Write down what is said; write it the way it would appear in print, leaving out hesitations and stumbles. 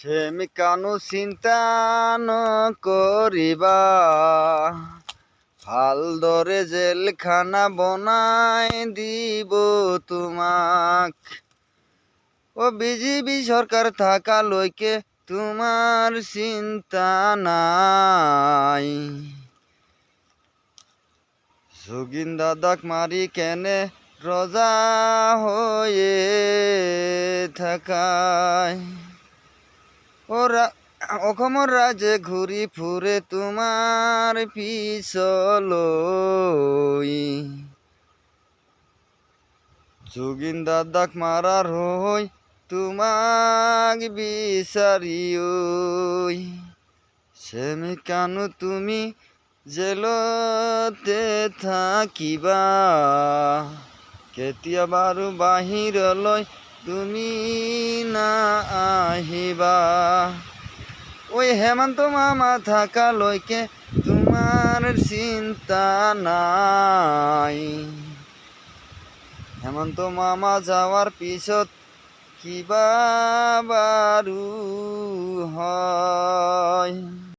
Semi Kanu চিন্তা নকৰিবা, ভালদৰে জেলখানা বনাই দিব তোমাক। ও বিজেপি সরকার থাকালৈকে তোমার চিন্তা নাই। যোগীন দাদাক মারি কেনে রজা হয়ে থাকায়। অসমৰ ৰাজে ঘূৰি ফুৰে তোমাৰ পিছলৈ। যোগীন দাদাক মারার হৈ তোমাক বিচাৰি ঐ। সেমি কানু তুমি জেলতে থাকিবা, কেতিয়া বাৰু বাহিৰলৈ তুমি নাহিবা। ওই হেমন্ত মামা থাকালৈকে তোমাৰ চিন্তা নাই। হেমন্ত মামা যাওয়ার পিছত কিবা বাৰু হয়।